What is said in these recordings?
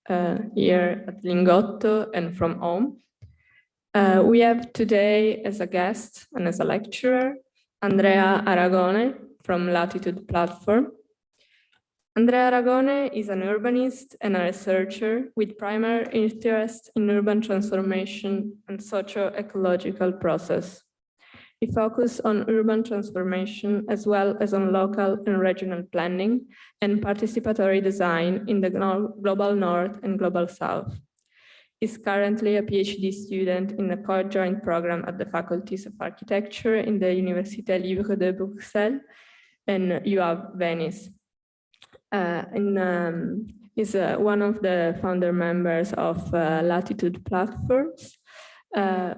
here at Lingotto and from home. We have today as a guest and as a lecturer, Andrea Aragone from Latitude Platform. Andrea Aragone is an urbanist and a researcher with primary interest in urban transformation and socio-ecological process. He focuses on urban transformation as well as on local and regional planning and participatory design in the Global North and Global South. He's currently a PhD student in a co-joint program at the Faculties of Architecture in the Université Libre de Bruxelles and UAV Venice. He's one of the founder members of Latitude Platforms,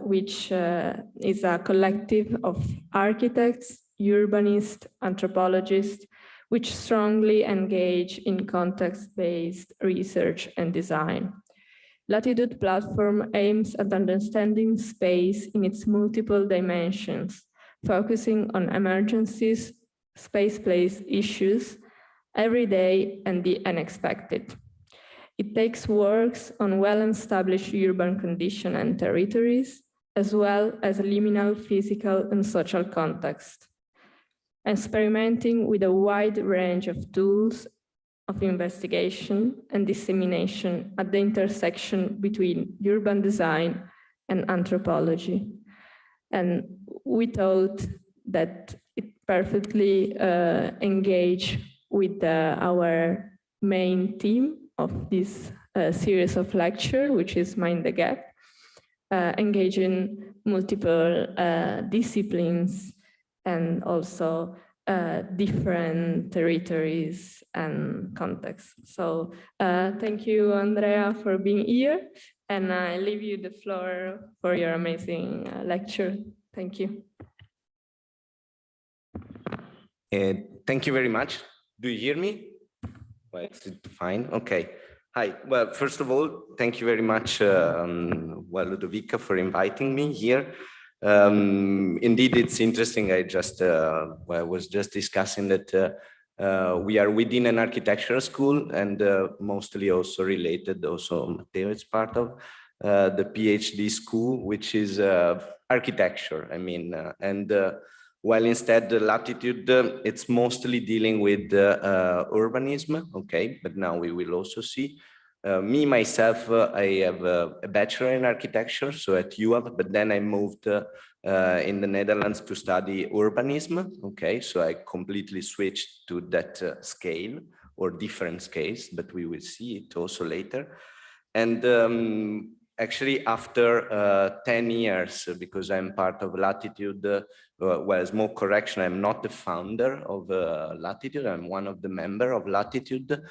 which is a collective of architects, urbanists, anthropologists, which strongly engage in context-based research and design. Latitude Platform aims at understanding space in its multiple dimensions, focusing on emergencies, space-place issues, every day, and the unexpected. It takes works on well-established urban conditions and territories, as well as liminal physical and social context, experimenting with a wide range of tools of investigation and dissemination at the intersection between urban design and anthropology. And we thought that it perfectly engaged with our main theme of this series of lecture, which is Mind the Gap, engaging multiple disciplines and also different territories and contexts. So thank you, Andrea, for being here. And I leave you the floor for your amazing lecture. Thank you. Thank you very much. Do you hear me? Well, it's fine. Okay. Hi. Well, first of all, thank you very much, Ludovica, for inviting me here. Indeed, it's interesting. I was just discussing that we are within an architectural school and mostly also related. Also, Matteo is part of the PhD school, which is architecture. I mean, while instead the Latitude, it's mostly dealing with urbanism, okay, but now we will also see. Me, myself, I have a bachelor in architecture, so at UAV, but then I moved in the Netherlands to study urbanism, okay, so I completely switched to that scale or different scales, but we will see it also later. And actually, after 10 years, because I'm part of Latitude, well, as more correction, I'm not the founder of Latitude, I'm one of the members of Latitude.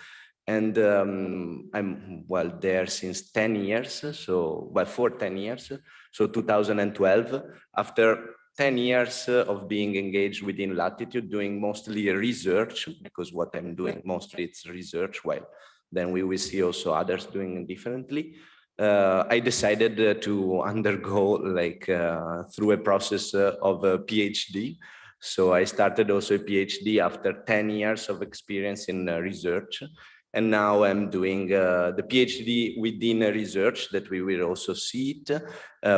And I'm, well, there since 10 years, so, well, for 10 years, so 2012, after 10 years of being engaged within Latitude, doing mostly research, because what I'm doing mostly it's research, well, then we will see also others doing differently. I decided to undergo like through a process of a PhD. So I started also a PhD after 10 years of experience in research. And now I'm doing the PhD within research that we will also see it,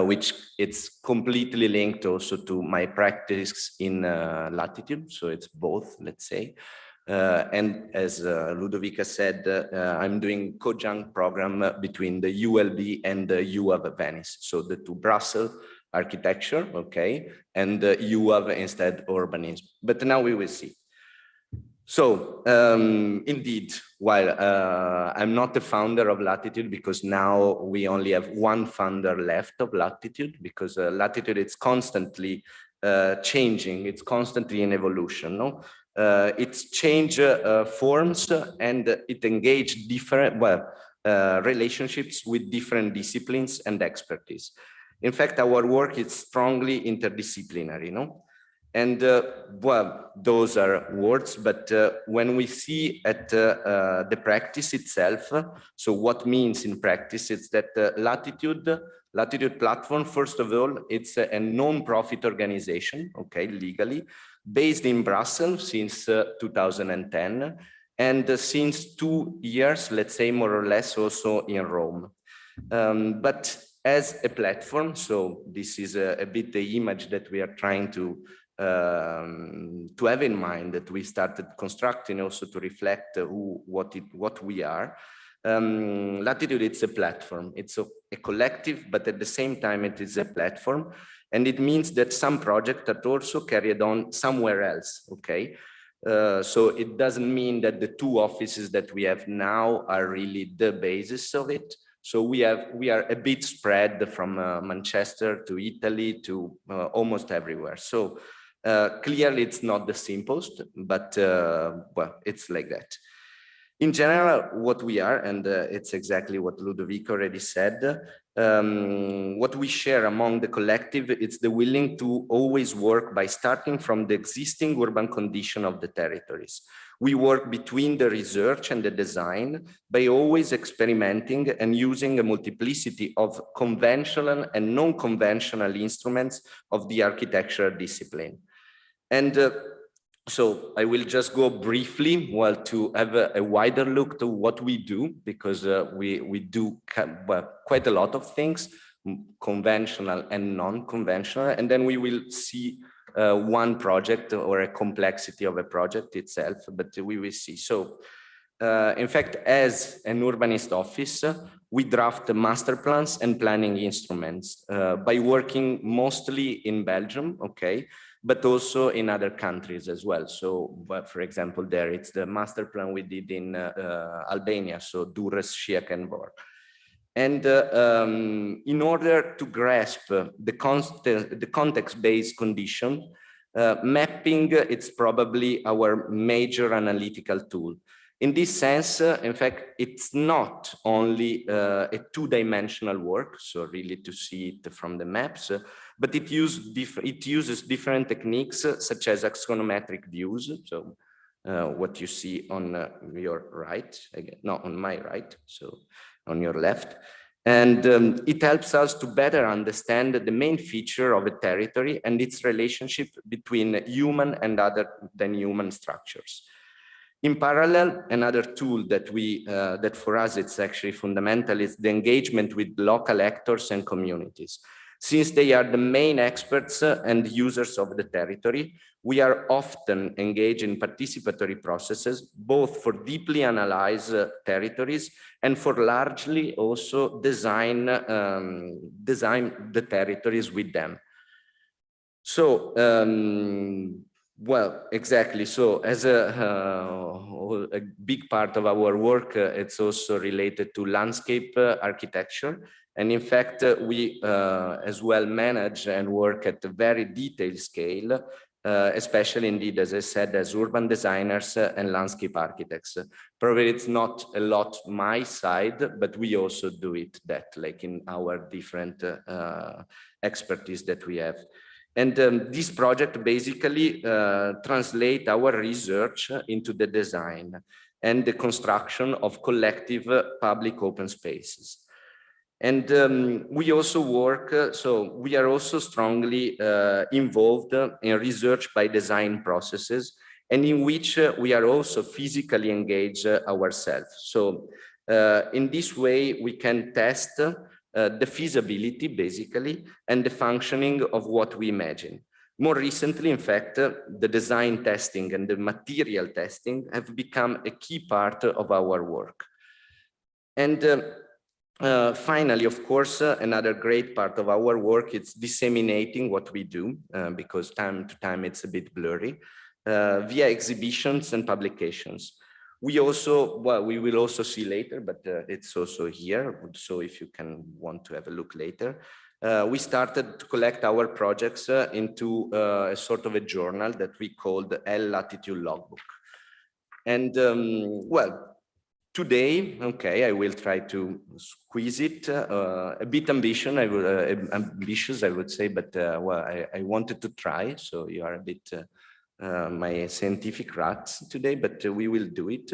which it's completely linked also to my practice in Latitude. So it's both, let's say. And as Ludovica said, I'm doing co-junct program between the ULB and the UAV Venice. So the two Brussels architecture, okay, and the UAV instead urbanism. But now we will see. So indeed, while I'm not the founder of Latitude, because now we only have one founder left of Latitude, because Latitude is constantly changing, it's constantly in evolution, no? It's change forms and it engage different relationships with different disciplines and expertise. In fact, our work is strongly interdisciplinary, no? And well, those are words, but when we see at the practice itself, so what means in practice, it's that Latitude Platform, first of all, it's a non-profit organization, okay, legally, based in Brussels since 2010. and since 2 years, let's say more or less, also in Rome. But as a platform, so this is a bit the image that we are trying to have in mind, that we started constructing also to reflect what we are. Latitude, it's a platform, it's a collective, but at the same time it is a platform, and it means that some projects are also carried on somewhere else, okay? So it doesn't mean that the 2 offices that we have now are really the basis of it. So we are a bit spread from Manchester to Italy to almost everywhere. So clearly it's not the simplest, but well, it's like that. In general, what we are, and it's exactly what Ludovico already said, what we share among the collective, it's the willing to always work by starting from the existing urban condition of the territories. We work between the research and the design by always experimenting and using a multiplicity of conventional and non-conventional instruments of the architectural discipline. And so I will just go briefly, well, to have a wider look to what we do, because we do quite a lot of things, conventional and non-conventional, and then we will see one project or a complexity of a project itself, but we will see. So in fact, as an urbanist office, we draft master plans and planning instruments by working mostly in Belgium, okay, but also in other countries as well. So, for example, there it's the master plan we did in Albania, so Durrës, Schiek and Borg. And in order to grasp the context-based condition, mapping, it's probably our major analytical tool. In this sense, in fact, it's not only a 2-dimensional work, so really to see it from the maps, but it uses different techniques such as axonometric views. So what you see on your right, again, no, on my right, so on your left. And it helps us to better understand the main feature of a territory and its relationship between human and other than human structures. In parallel, another tool that that for us it's actually fundamental is the engagement with local actors and communities. Since they are the main experts and users of the territory, we are often engaged in participatory processes, both for deeply analyze territories and for largely also design the territories with them. So, well, exactly. So as a big part of our work, it's also related to landscape architecture. And in fact, we as well manage and work at a very detailed scale, especially indeed, as I said, as urban designers and landscape architects. Probably it's not a lot my side, but we also do it that, like in our different expertise that we have. And this project basically translates our research into the design and the construction of collective public open spaces. And we also work, so we are also strongly involved in research by design processes, and in which we are also physically engaged ourselves. So in this way, we can test the feasibility, basically, and the functioning of what we imagine. More recently, in fact, the design testing and the material testing have become a key part of our work. And finally, of course, another great part of our work is disseminating what we do, because time to time it's a bit blurry, via exhibitions and publications. We also, well, we will also see later, but it's also here. So if you want to have a look later, we started to collect our projects into a sort of a journal that we called Latitude Logbook. And well, today, okay, I will try to squeeze it, a bit ambitious, I would say, but well, I wanted to try, so you are a bit my scientific rats today, but we will do it.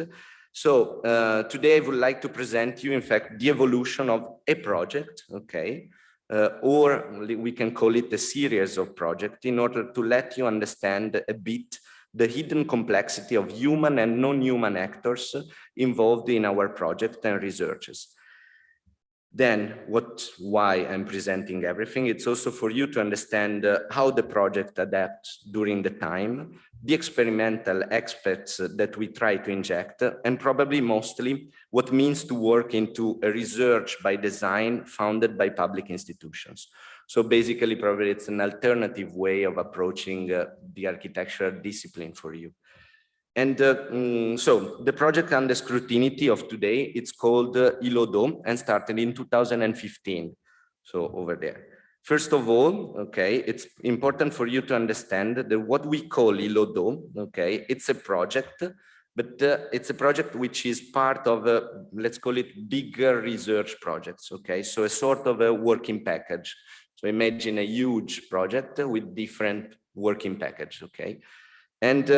So today I would like to present you, in fact, the evolution of a project, okay, or we can call it a series of projects in order to let you understand a bit the hidden complexity of human and non-human actors involved in our project and researches. Then why I'm presenting everything, it's also for you to understand how the project adapts during the time, the experimental aspects that we try to inject, and probably mostly what means to work into a research by design founded by public institutions. So basically, probably it's an alternative way of approaching the architectural discipline for you. And so the project under scrutiny of today, it's called Illudo and started in 2015. So over there. First of all, okay, it's important for you to understand that what we call Illudo, okay, it's a project, but it's a project which is part of a, let's call it bigger research projects, okay? So a sort of a working package. So imagine a huge project with different working package, okay? And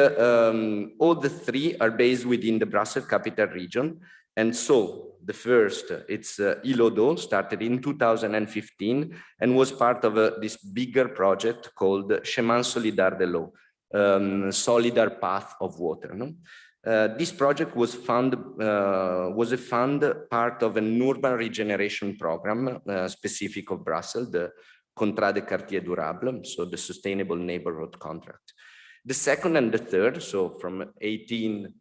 all the three are based within the Brussels capital region. And so the first, it's Illudo, started in 2015 and was part of this bigger project called Chemin Solidaire de l'eau, Solidar Path of Water. No? This project was a fund part of an urban regeneration program specific of Brussels, the Contrat de Quartier Durable, so the Sustainable Neighborhood Contract. The second and the third, so from 18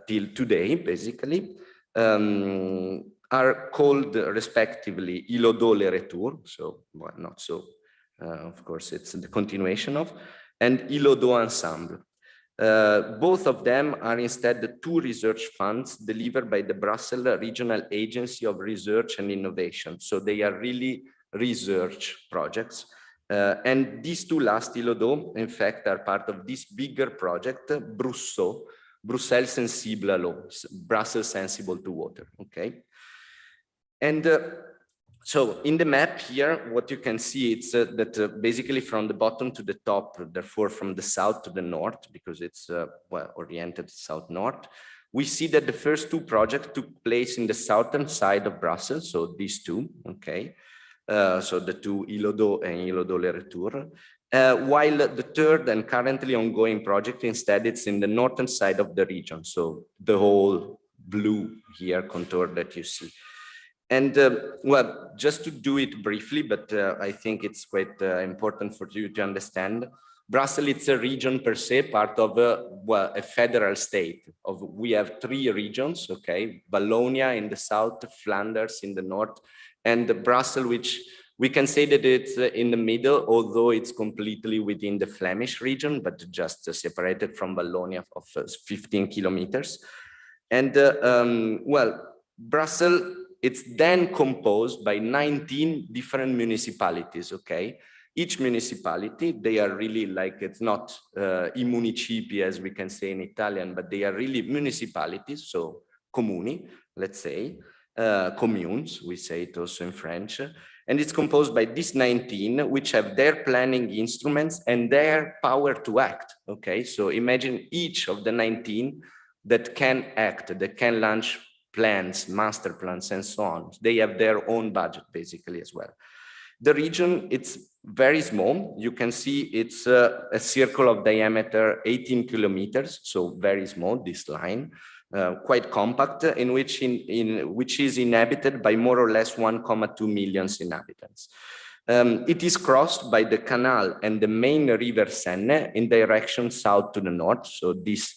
till today, basically, are called respectively Illudo Le Retour, so well, not so, of course, it's the continuation of, and Illudo Ensemble. Both of them are instead the two research funds delivered by the Brussels Regional Agency of Research and Innovation. So they are really research projects. And these two last Illudo, in fact, are part of this bigger project, Bruxelles Sensible à l'eau, Brussels Sensible to Water, okay? And so in the map here, what you can see, it's that basically from the bottom to the top, therefore from the south to the north, because it's well, oriented south-north, we see that the first two projects took place in the southern side of Brussels, so these two, okay? So the two Illudo and Illudo Le Retour, while the third and currently ongoing project instead it's in the northern side of the region, so the whole blue here contour that you see. And well, just to do it briefly, but I think it's quite important for you to understand, Brussels, it's a region per se, part of well, a federal state. We have three regions, okay? Wallonia in the south, Flanders in the north, and Brussels, which we can say that it's in the middle, although it's completely within the Flemish region, but just separated from Wallonia of 15 kilometers. And well, Brussels, it's then composed by 19 different municipalities, okay? Each municipality, they are really like, it's not I municipi as we can say in Italian, but they are really municipalities, so comuni, let's say, communes, we say it also in French. And it's composed by these 19, which have their planning instruments and their power to act, okay? So imagine each of the 19 that can act, that can launch plans, master plans, and so on. They have their own budget, basically, as well. The region, it's very small. You can see it's a circle of diameter 18 kilometers, so very small, this line, quite compact, in which is inhabited by more or less 1.2 million inhabitants. It is crossed by the canal and the main river Senne in direction south to the north. So this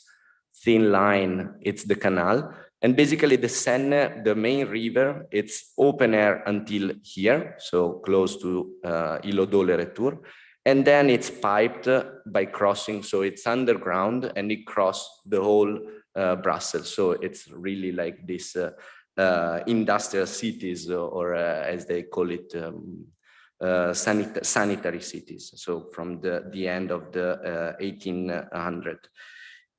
thin line, it's the canal. And basically the Senne, the main river, it's open air until here, so close to Illudo Le Retour. And then it's piped by crossing, so it's underground and it crosses the whole Brussels. So it's really like this industrial cities, or as they call it, sanitary cities. So from the end of the 1800.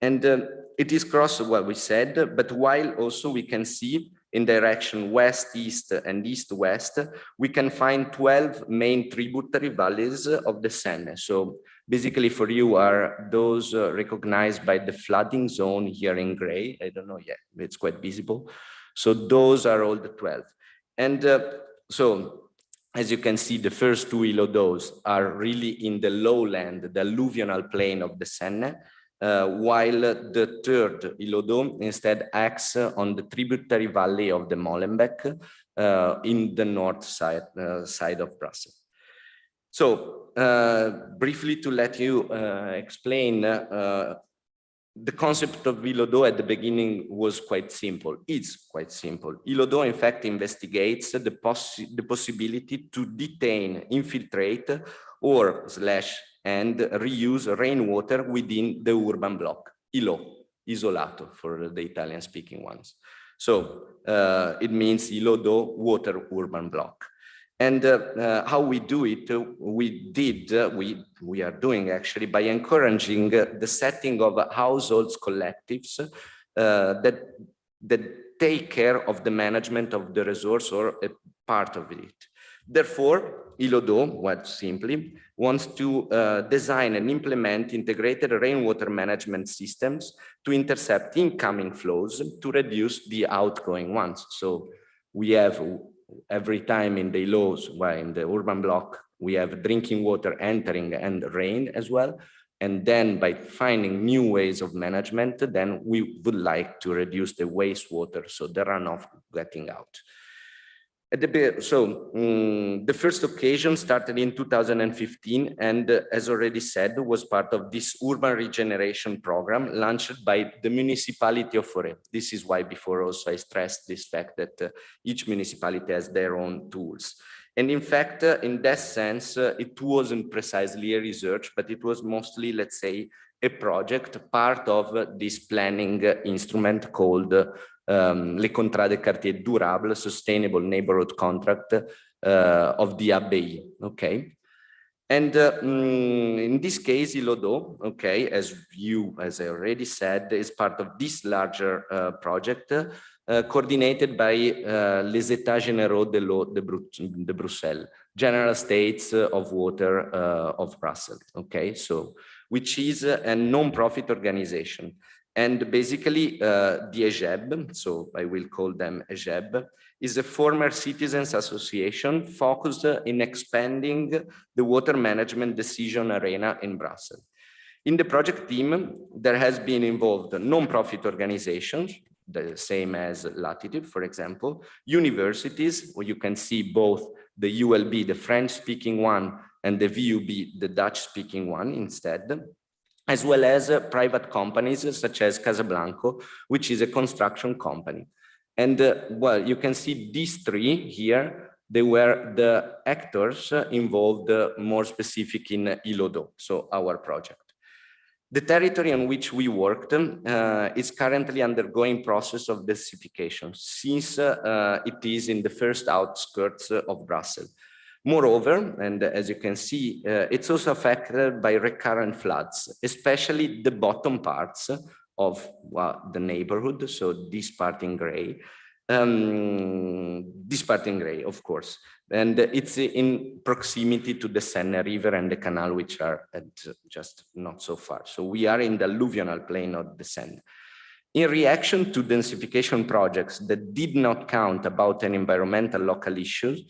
And it is crossed, what we said, but while also we can see in direction west-east and east-west, we can find 12 main tributary valleys of the Senne. So basically for you are those recognized by the flooding zone here in gray. I don't know yet, it's quite visible. So those are all the 12. And so as you can see, the first two Illudos are really in the lowland, the alluvional plain of the Senne. while the third, Illudo, instead acts on the tributary valley of the Molenbeek in the north side of Brussels. So briefly to let you explain, the concept of Illudo at the beginning was quite simple. It's quite simple. Illudo, in fact, investigates the possibility to detain, infiltrate, or and reuse rainwater within the urban block. Isolato for the Italian-speaking ones. So it means Illudo water urban block. And how we do it, we are doing actually by encouraging the setting of households collectives that take care of the management of the resource or a part of it. Therefore, Illudo, quite simply, wants to design and implement integrated rainwater management systems to intercept incoming flows to reduce the outgoing ones. So we have every time in the laws, well, in the urban block, we have drinking water entering and rain as well. And then by finding new ways of management, then we would like to reduce the wastewater, so the runoff getting out. The first occasion started in 2015, and as already said, was part of this urban regeneration program launched by the municipality of Forêt. This is why before also I stressed this fact that each municipality has their own tools. And in fact, in that sense, it wasn't precisely a research, but it was mostly, let's say, a project, part of this planning instrument called Les Contrats de Quartier Durable, Sustainable Neighborhood Contract of the ABI, okay? And in this case, Illudo, okay, as I already said, is part of this larger project coordinated by les États généraux de l'eau de Bruxelles, General States of Water of Brussels, okay? So, which is a non-profit organization. And basically, the EGEB, so I will call them EGEB, is a former citizens association focused in expanding the water management decision arena in Brussels. In the project team, there has been involved non-profit organizations, the same as Latitude, for example, universities, where you can see both the ULB, the French-speaking one, and the VUB, the Dutch-speaking one instead, as well as private companies such as Casablanco, which is a construction company. And well, you can see these three here, they were the actors involved more specific in Illudo, so our project. The territory on which we worked is currently undergoing process of densification since it is in the first outskirts of Brussels. Moreover, and as you can see, it's also affected by recurrent floods, especially the bottom parts of the neighborhood. So this part in gray, of course. And it's in proximity to the Seine River and the canal, which are just not so far. So we are in the alluvional plain of the Seine. In reaction to densification projects that did not count about an environmental local issues,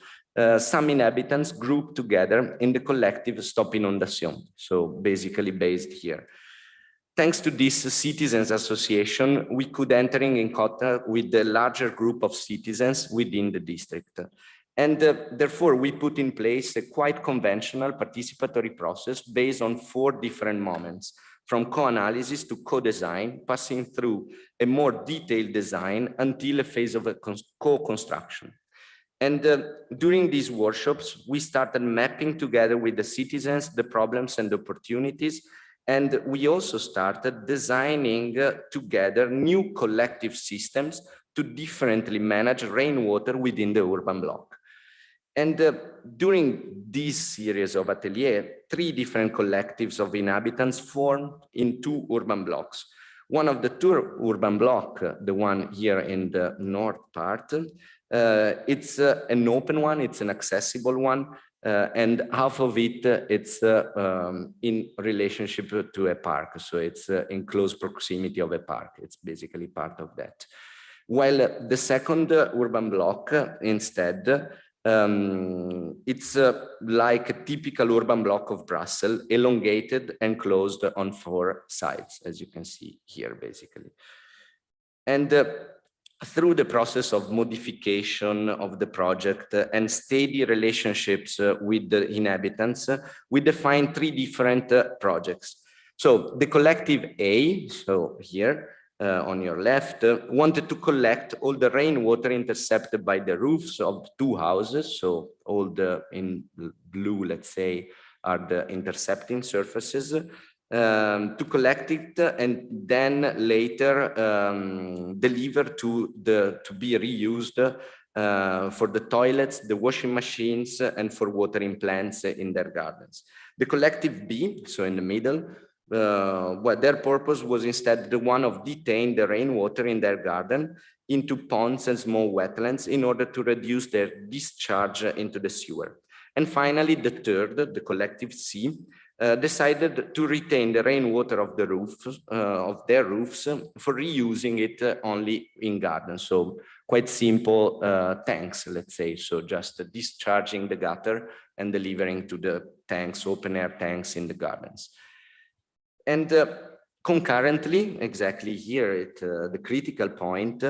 some inhabitants grouped together in the collective Stop Inondation, so basically based here. Thanks to this citizens association, we could enter in contact with the larger group of citizens within the district. And therefore, we put in place a quite conventional participatory process based on 4 different moments, from co-analysis to co-design, passing through a more detailed design until a phase of a co-construction. And during these workshops, we started mapping together with the citizens the problems and opportunities. And we also started designing together new collective systems to differently manage rainwater within the urban block. And during this series of ateliers, 3 different collectives of inhabitants formed in 2 urban blocks. One of the 2 urban blocks, the one here in the north part, it's an open one, it's an accessible one, and half of it, it's in relationship to a park. So it's in close proximity of a park. It's basically part of that. While the second urban block instead It's like a typical urban block of Brussels, elongated and closed on 4 sides, as you can see here, basically. And through the process of modification of the project and steady relationships with the inhabitants, we defined 3 different projects. So the collective A, so here on your left, wanted to collect all the rainwater intercepted by the roofs of 2 houses. So all the in blue, let's say, are the intercepting surfaces. To collect it and then later deliver to be reused for the toilets, the washing machines, and for watering plants in their gardens. The collective B, so in the middle, what their purpose was instead the one of detaining the rainwater in their garden into ponds and small wetlands in order to reduce their discharge into the sewer. And finally, the third, the collective C, decided to retain the rainwater of the roofs of their roofs for reusing it only in gardens. So quite simple tanks, let's say. So just discharging the gutter and delivering to the tanks, open air tanks in the gardens. And concurrently, exactly here at the critical point,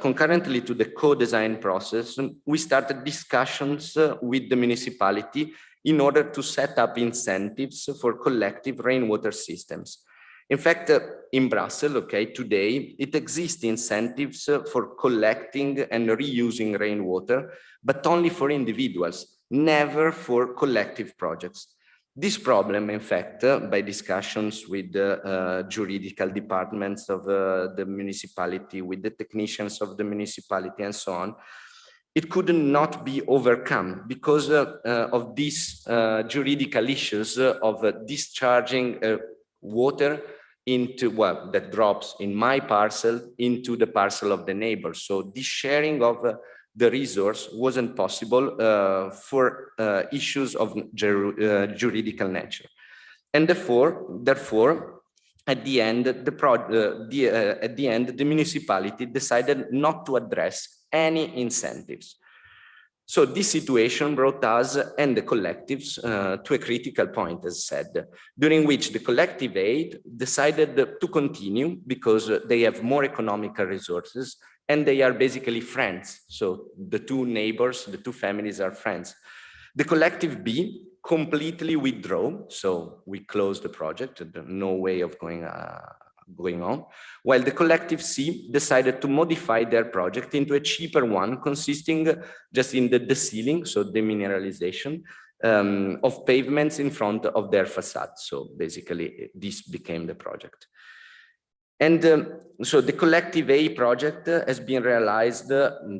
concurrently to the co-design process, we started discussions with the municipality in order to set up incentives for collective rainwater systems. In fact, in Brussels, okay, today, it exists incentives for collecting and reusing rainwater, but only for individuals, never for collective projects. This problem, in fact, by discussions with the juridical departments of the municipality, with the technicians of the municipality and so on, it could not be overcome because of these juridical issues of discharging water into, well, that drops in my parcel into the parcel of the neighbor. So this sharing of the resource wasn't possible for issues of juridical nature. And therefore, at the end, the municipality decided not to address any incentives. So this situation brought us and the collectives to a critical point, as said, during which the collective aid decided to continue because they have more economical resources and they are basically friends. So the 2 neighbors, the 2 families are friends. The collective B completely withdraw, so we closed the project, no way of going on, while the collective C decided to modify their project into a cheaper one, consisting just in the desealing, so demineralization, of pavements in front of their facade. So basically, this became the project. And so the collective A project has been realized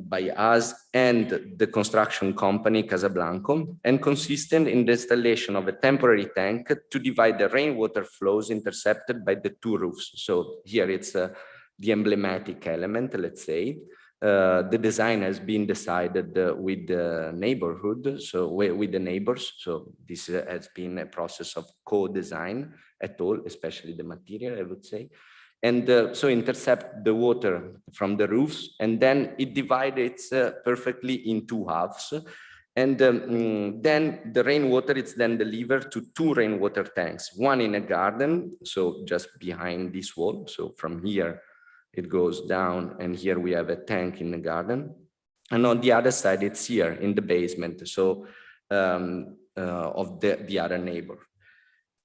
by us and the construction company Casablanco and consisted in the installation of a temporary tank to divide the rainwater flows intercepted by the 2 roofs. So here it's the emblematic element, let's say. The design has been decided with the neighborhood, so with the neighbors. So this has been a process of co-design at all, especially the material, I would say. And so intercept the water from the roofs, and then it divides perfectly in 2 halves. And then the rainwater is then delivered to 2 rainwater tanks, one in a garden, so just behind this wall. So from here, it goes down, and here we have a tank in the garden. And on the other side, it's here in the basement, so of the other neighbor.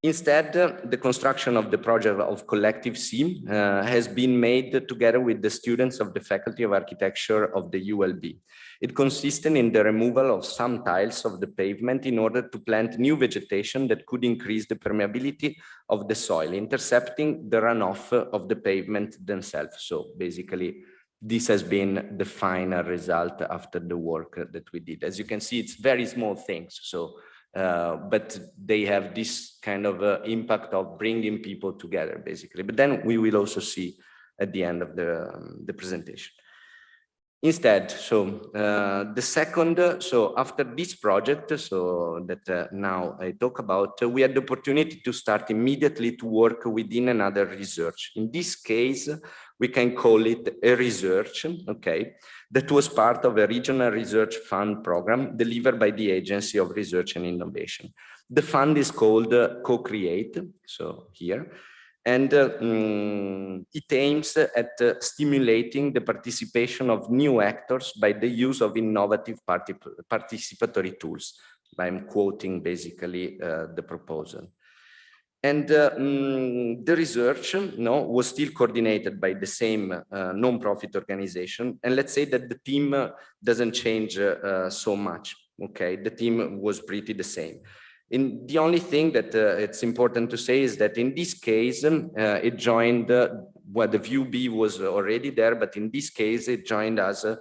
Instead, the construction of the project of Collective C has been made together with the students of the Faculty of Architecture of the ULB. It consisted in the removal of some tiles of the pavement in order to plant new vegetation that could increase the permeability of the soil, intercepting the runoff of the pavement themselves. So basically, this has been the final result after the work that we did. As you can see, it's very small things. So but they have this kind of impact of bringing people together, basically. But then we will also see at the end of the presentation. Instead, so the second, so after this project, so that now I talk about, we had the opportunity to start immediately to work within another research. In this case, we can call it a research, okay, that was part of a regional research fund program delivered by the Agency of Research and Innovation. The fund is called Co-Create, so here, and it aims at stimulating the participation of new actors by the use of innovative participatory tools. I'm quoting basically the proposal. And the research was still coordinated by the same non-profit organization. And let's say that the team doesn't change so much, okay? The team was pretty the same. The only thing that it's important to say is that in this case, it joined, well, the VUB was already there, but in this case, it joined as the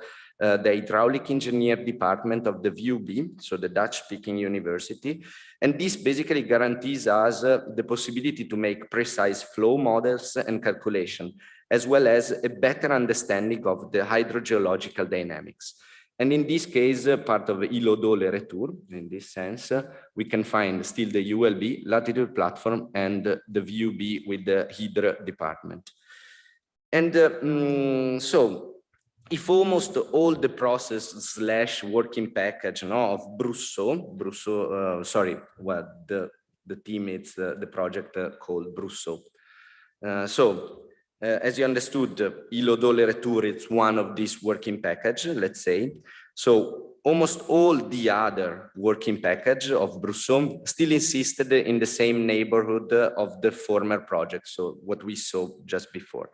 hydraulic engineer department of the VUB, so the Dutch-speaking university. And this basically guarantees us the possibility to make precise flow models and calculation, as well as a better understanding of the hydrogeological dynamics. And in this case, part of Illudo Ensemble, in this sense, we can find still the ULB, Latitude platform, and the VUB with the Hydro department. And so, if almost all the process / working package of Brousseau, sorry, well, the team, it's the project called Brousseau. As you understood, Illudo Ensemble, it's one of these working package, let's say. So almost all the other working package of Brousseau still insisted in the same neighborhood of the former project. So what we saw just before.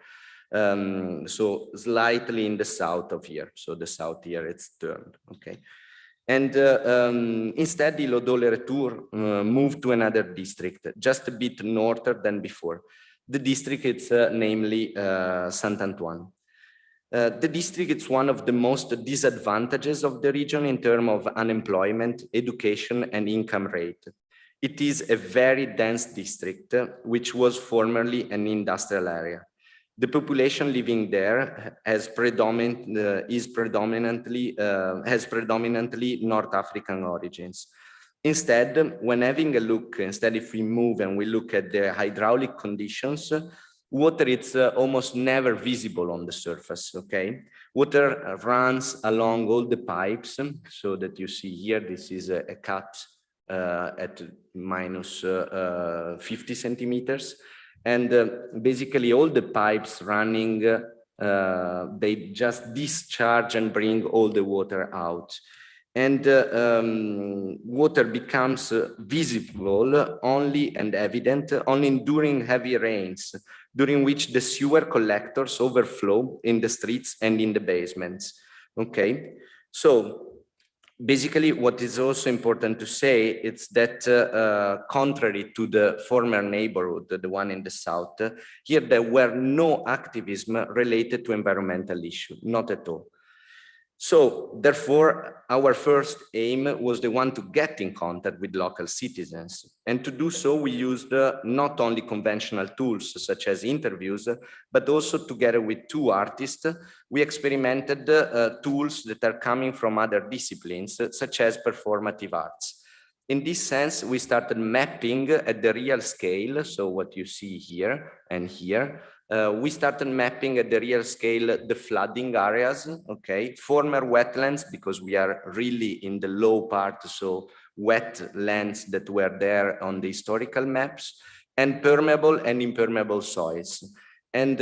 So slightly in the south of here. So the south here, it's turned, okay? And instead, Illudo Ensemble moved to another district, just a bit norther than before. The district, it's namely Saint-Antoine. The district is one of the most disadvantages of the region in terms of unemployment, education, and income rate. It is a very dense district, which was formerly an industrial area. The population living there has predominantly North African origins. Instead, when having a look, if we move and we look at the hydraulic conditions, water is almost never visible on the surface, okay? Water runs along all the pipes, so that you see here, this is a cut at minus 50 centimeters. And basically all the pipes running, they just discharge and bring all the water out. And water becomes visible only and evident only during heavy rains, during which the sewer collectors overflow in the streets and in the basements, okay? So basically, what is also important to say is that contrary to the former neighborhood, the one in the south, here there were no activism related to environmental issues, not at all. So therefore, our first aim was the one to get in contact with local citizens. And to do so, we used not only conventional tools such as interviews, but also together with two artists, we experimented tools that are coming from other disciplines, such as performative arts. In this sense, we started mapping at the real scale. So what you see here and here, we started mapping at the real scale the flooding areas, okay, former wetlands, because we are really in the low part, so wet lands that were there on the historical maps, and permeable and impermeable soils. And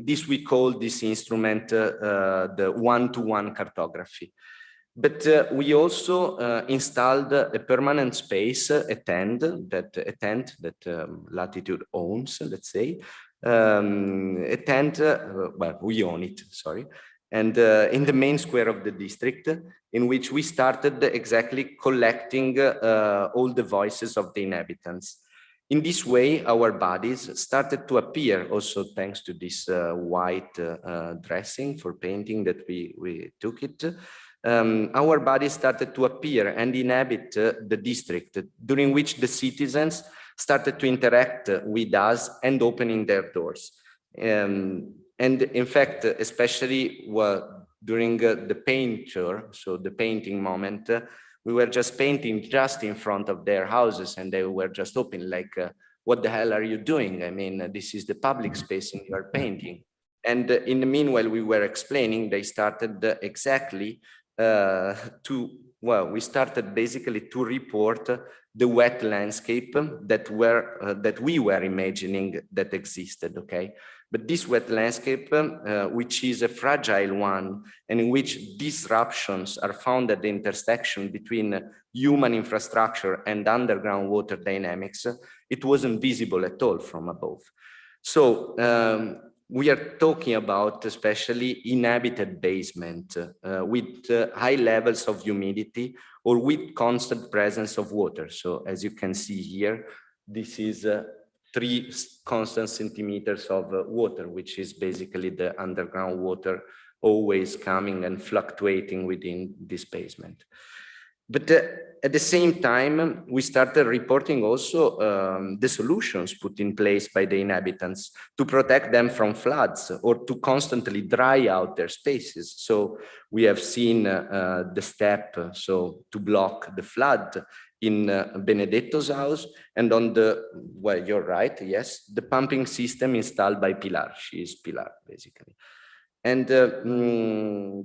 this we call this instrument the one-to-one cartography. But we also installed a permanent space, a tent that Latitude owns, let's say, a tent, well, we own it, sorry, and in the main square of the district, in which we started exactly collecting all the voices of the inhabitants. In this way, our bodies started to appear, also thanks to this white dressing for painting that we took it. Our bodies started to appear and inhabit the district, during which the citizens started to interact with us and opening their doors. And in fact, especially during the painter, so the painting moment, we were just painting just in front of their houses, and they were just open, like, what the hell are you doing? I mean, this is the public space and you are painting. And in the meanwhile, we were explaining, they started exactly we started basically to report the wet landscape that we were imagining that existed, okay? But this wet landscape, which is a fragile one, and in which disruptions are found at the intersection between human infrastructure and underground water dynamics, it wasn't visible at all from above. So we are talking about especially inhabited basement with high levels of humidity or with constant presence of water. So as you can see here, this is 3 constant centimeters of water, which is basically the underground water always coming and fluctuating within this basement. But at the same time, we started reporting also the solutions put in place by the inhabitants to protect them from floods or to constantly dry out their spaces. So we have seen the step, so to block the flood in Benedetto's house, and on the, well, you're right, yes, the pumping system installed by Pilar. She is Pilar, basically. And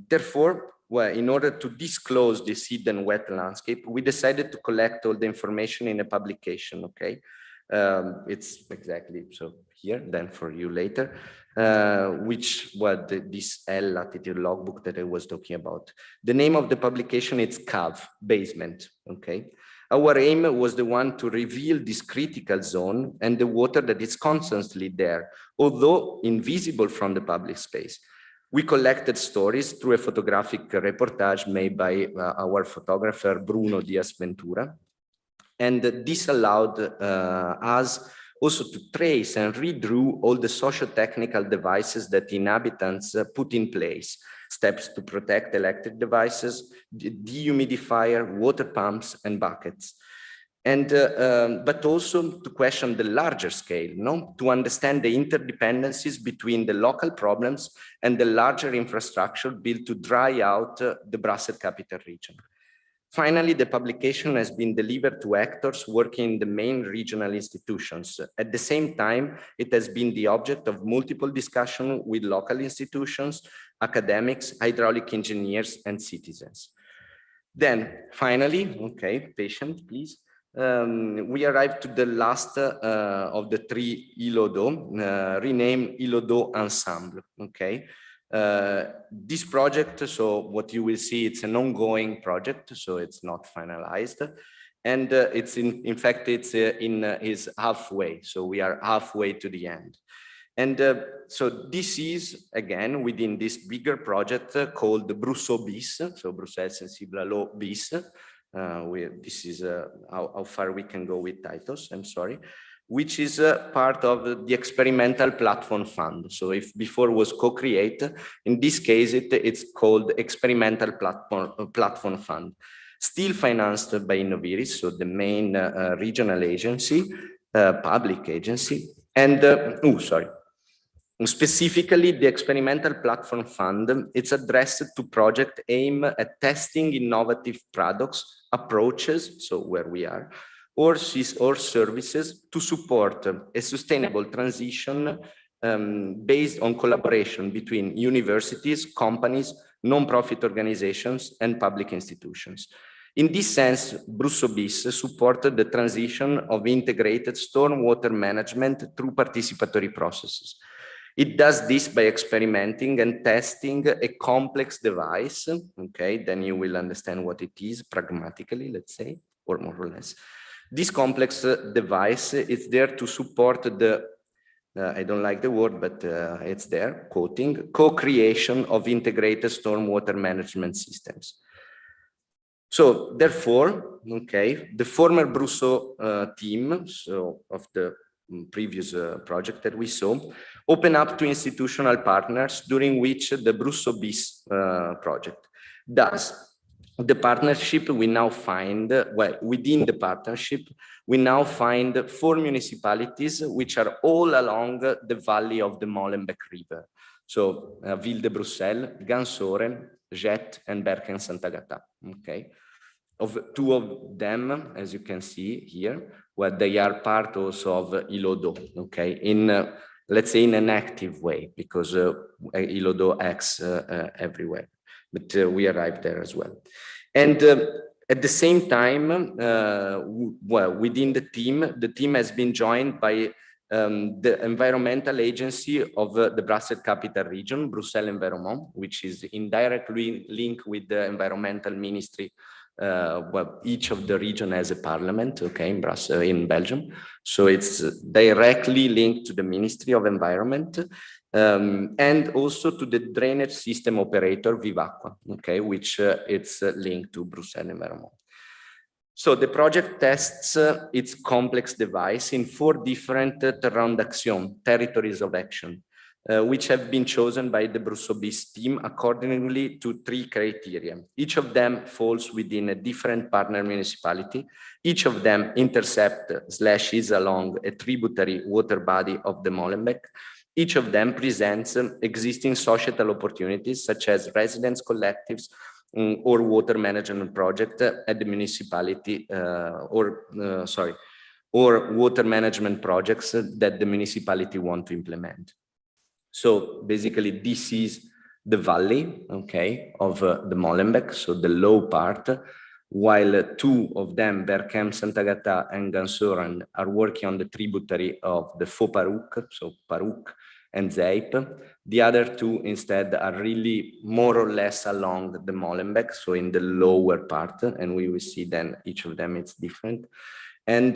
therefore, well, in order to disclose this hidden wet landscape, we decided to collect all the information in a publication, okay? It's exactly, so here, then for you later, which was this Latitude logbook that I was talking about. The name of the publication is CAV, basement, okay? Our aim was the one to reveal this critical zone and the water that is constantly there, although invisible from the public space. We collected stories through a photographic reportage made by our photographer, Bruno Diaz Ventura. And this allowed us also to trace and redraw all the socio-technical devices that inhabitants put in place. Steps to protect electric devices, dehumidifier, water pumps, and buckets. And but also to question the larger scale, no? To understand the interdependencies between the local problems and the larger infrastructure built to dry out the Brussels capital region. Finally, the publication has been delivered to actors working in the main regional institutions. At the same time, it has been the object of multiple discussions with local institutions, academics, hydraulic engineers, and citizens. Then finally, okay, patient, please. We arrived to the last of the 3 Illudo, renamed Illudo Ensemble, okay? This project, so what you will see, it's an ongoing project, so it's not finalized. And it's in fact, it's is halfway, so we are halfway to the end. And so this is, again, within this bigger project called the Brusso bis, so Bruxelles Sensible à l'eau bis. This is how far we can go with titles, I'm sorry, which is part of the experimental platform fund. So if before was co-create, in this case, it's called experimental platform fund, still financed by Innoviris, so the main regional agency, public agency, and, specifically, the Experimental Platform Fund, it's addressed to project aim at testing innovative products, approaches, so where we are, or services to support a sustainable transition based on collaboration between universities, companies, non-profit organizations, and public institutions. In this sense, Brusso bis supported the transition of integrated stormwater management through participatory processes. It does this by experimenting and testing a complex device, okay? Then you will understand what it is pragmatically, let's say, or more or less. This complex device is there to support the, I don't like the word, but it's there, quoting, co-creation of integrated stormwater management systems. So therefore, okay, the former Brusso team, so of the previous project that we saw, open up to institutional partners during which the Brusso bis project. Thus, the partnership we now find, well, within the partnership, we now find 4 municipalities which are all along the valley of the Molenbeek River. So Ville de Bruxelles, Gansoren, Jet, and Berken Sant'Agata, okay? Of 2 of them, as you can see here, where they are part also of Illudo, okay? In let's say in an active way, because Illudo acts everywhere, but we arrived there as well. And at the same time, well, within the team has been joined by the environmental agency of the Brussels Capital Region, Bruxelles Environment, which is indirectly linked with the environmental ministry. Well, each of the region has a parliament, okay, in Brussels, in Belgium. So it's directly linked to the Ministry of Environment, and also to the drainage system operator Vivaqua, okay, which it's linked to Bruxelles Environment. So the project tests its complex device in 4 different terrains d'action, territories of action, which have been chosen by the Brussels team accordingly to 3 criteria. Each of them falls within a different partner municipality. Each of them intercept/is along a tributary water body of the Molenbeek. Each of them presents existing societal opportunities such as residence collectives, or water management project at the municipality, or water management projects that the municipality want to implement. So basically this is the valley, okay, of the Molenbeek, so the low part, while 2 of them, Berkem, Sant'Agata and Gansoran, are working on the tributary of the Faux-Parouc, so Parouc and Zeip. The other 2 instead are really more or less along the Molenbeek, so in the lower part, and we will see then each of them it's different. And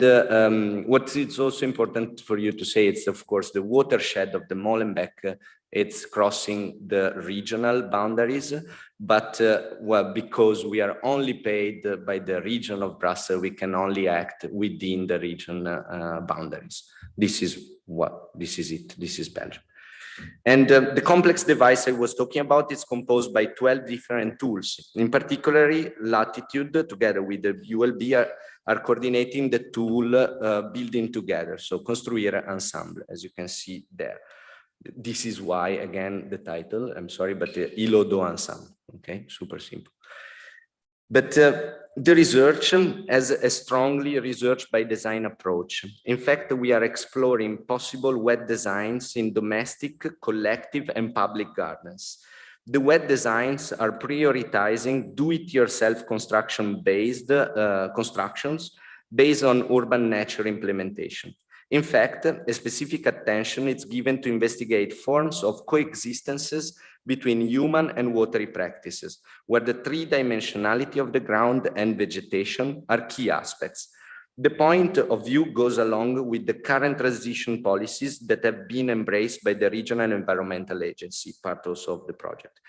what is also important for you to say, it's of course the watershed of the Molenbeek, it's crossing the regional boundaries, but well, because we are only paid by the region of Brussels, we can only act within the region boundaries. This is it, this is Belgium. And the complex device I was talking about is composed by 12 different tools. In particular, Latitude, together with the ULB, are coordinating the tool building together. So Construire Ensemble, as you can see there. This is why, again, the title, I'm sorry, but the Illudo Ensemble, okay, super simple. But the research has a strongly research by design approach. In fact, we are exploring possible wet designs in domestic, collective, and public gardens. The wet designs are prioritizing do-it-yourself constructions based on urban nature implementation. In fact, a specific attention is given to investigate forms of coexistences between human and watery practices, where the 3-dimensionality of the ground and vegetation are key aspects. The point of view goes along with the current transition policies that have been embraced by the Regional Environmental Agency, part also of the project.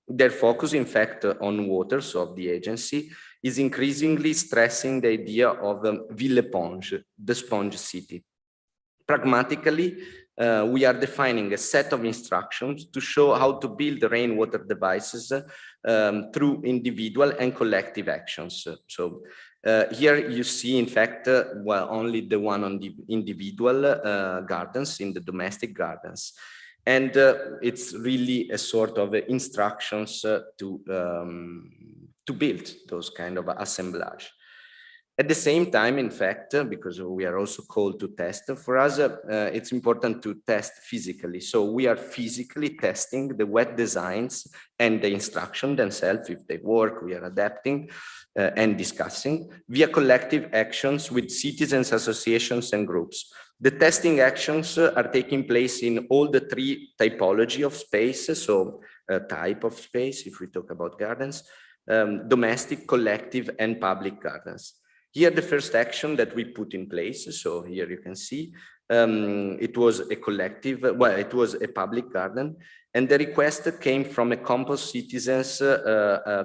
Their focus, in fact, on waters of the agency is increasingly stressing the idea of ville éponge, the sponge city. Pragmatically, we are defining a set of instructions to show how to build rainwater devices through individual and collective actions. So here you see, in fact, well, only the one on the individual gardens, in the domestic gardens. And it's really a sort of instructions to build those kind of assemblage. At the same time, in fact, because we are also called to test, for us, it's important to test physically. So we are physically testing the wet designs and the instruction themselves. If they work, we are adapting and discussing via collective actions with citizens, associations, and groups. The testing actions are taking place in all the 3 typology of space. So type of space, if we talk about gardens, domestic, collective, and public gardens. Here, the first action that we put in place, so here you can see, it was a collective, well, it was a public garden, and the request came from a compost citizens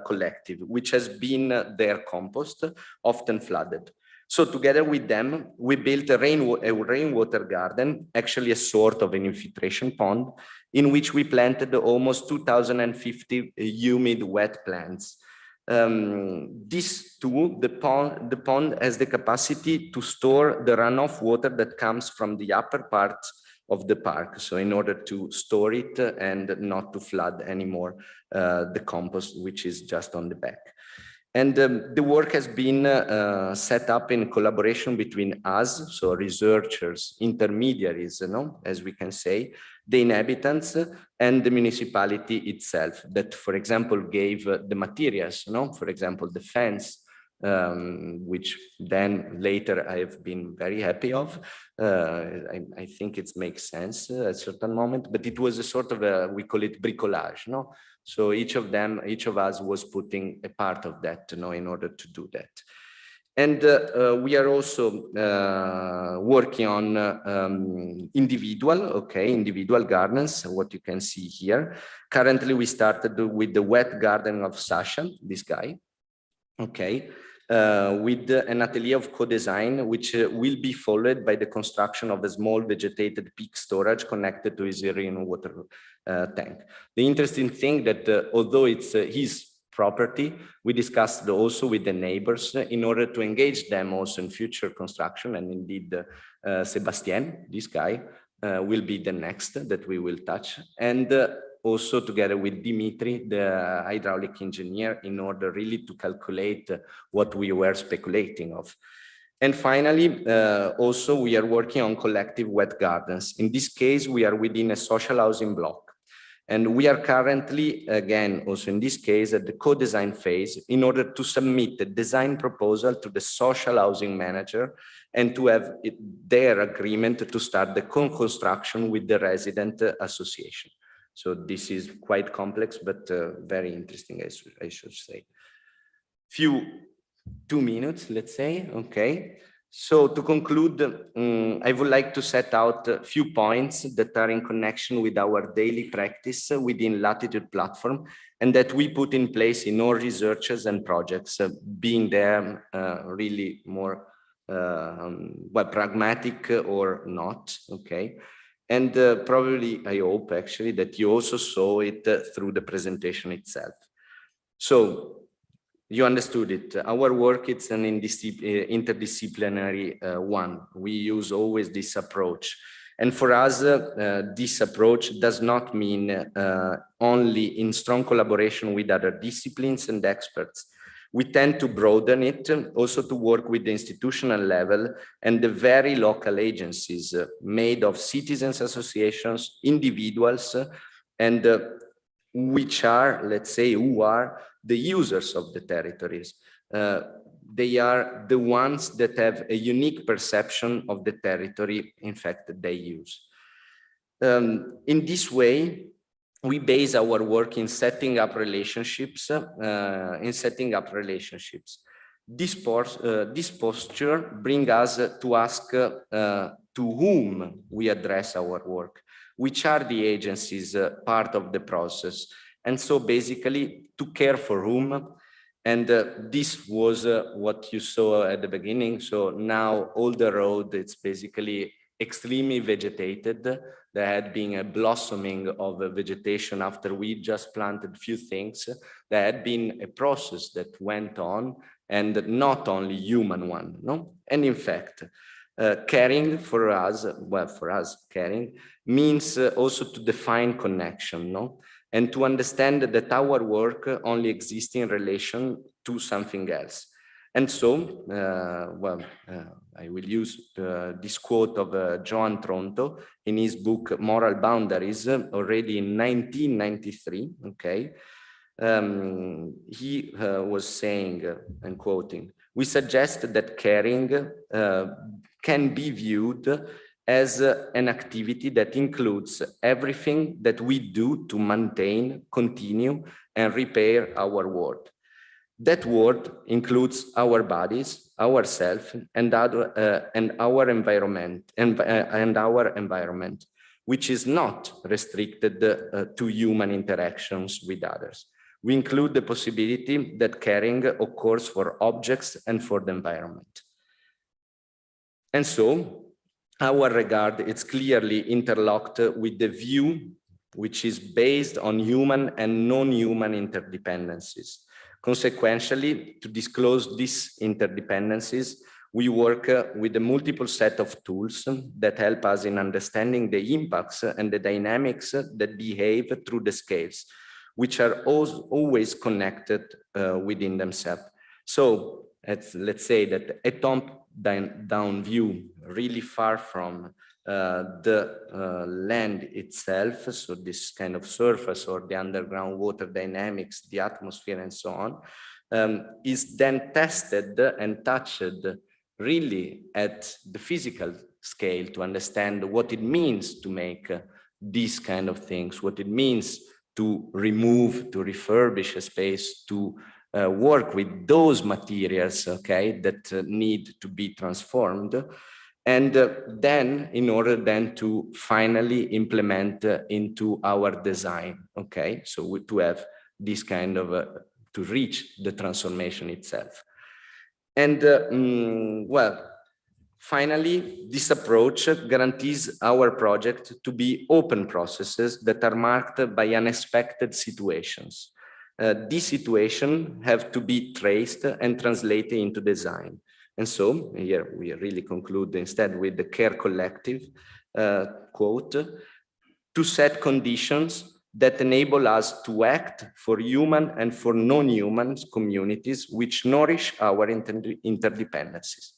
collective, which has been their compost, often flooded. So together with them, we built a rainwater garden, actually a sort of an infiltration pond, in which we planted almost 2,050 humid wet plants. This too, the pond has the capacity to store the runoff water that comes from the upper part of the park. So in order to store it and not to flood anymore the compost, which is just on the back. And the work has been set up in collaboration between us, so researchers, intermediaries, as we can say, the inhabitants, and the municipality itself, that, for example, gave the materials, for example, the fence, which then later I have been very happy of. I think it makes sense at a certain moment, but it was a sort of we call it bricolage, So each of us was putting a part of that, in order to do that. And we are also working on individual gardens, what you can see here. Currently, we started with the wet garden of Sasha, this guy, with an atelier of co-design, which will be followed by the construction of a small vegetated peak storage connected to his rainwater tank. The interesting thing that although it's his property, we discussed also with the neighbors in order to engage them also in future construction. And indeed, Sebastien, this guy, will be the next that we will touch. And also together with Dimitri, the hydraulic engineer, in order really to calculate what we were speculating of. And finally, also we are working on collective wet gardens. In this case, we are within a social housing block. And we are currently, again, also in this case, at the co-design phase in order to submit a design proposal to the social housing manager and to have their agreement to start the construction with the resident association. So this is quite complex, but very interesting, I should say. 2 minutes, let's say, okay. So to conclude, I would like to set out a few points that are in connection with our daily practice within Latitude platform and that we put in place in all researches and projects, being there really more pragmatic or not, okay. And probably, I hope actually that you also saw it through the presentation itself. So you understood it. Our work, it's an interdisciplinary one. We use always this approach. And for us, this approach does not mean only in strong collaboration with other disciplines and experts. We tend to broaden it also to work with the institutional level and the very local agencies made of citizens associations, individuals, and which are, let's say, who are the users of the territories. They are the ones that have a unique perception of the territory, in fact, that they use. In this way, we base our work in setting up relationships, This posture brings us to ask to whom we address our work, which are the agencies part of the process. And so basically to care for whom. And this was what you saw at the beginning. So now all the road, it's basically extremely vegetated. There had been a blossoming of vegetation after we just planted few things. There had been a process that went on, and not only human one, no? And in fact, caring for us, caring means also to define connection, no? And to understand that our work only exists in relation to something else. And so, I will use this quote of Joan Tronto in his book, Moral Boundaries, already in 1993, okay? He was saying, and quoting, "We suggest that caring can be viewed as an activity that includes everything that we do to maintain, continue, and repair our world. That world includes our bodies, ourselves, and our environment, which is not restricted to human interactions with others. We include the possibility that caring occurs for objects and for the environment." And so, our regard is clearly interlocked with the view which is based on human and non-human interdependencies. Consequently, to disclose these interdependencies, we work with a multiple set of tools that help us in understanding the impacts and the dynamics that behave through the scales, which are always connected within themselves. So let's say that a top-down view, really far from the land itself, so this kind of surface or the underground water dynamics, the atmosphere and so on, is then tested and touched really at the physical scale to understand what it means to make these kind of things, what it means to remove, to refurbish a space, to work with those materials, okay, that need to be transformed. And then in order then to finally implement into our design, okay? So to have this kind of, to reach the transformation itself. And well, finally, this approach guarantees our project to be open processes that are marked by unexpected situations. These situations have to be traced and translated into design. And so here we really conclude instead with the Care Collective quote, to set conditions that enable us to act for human and for non-human communities which nourish our interdependencies.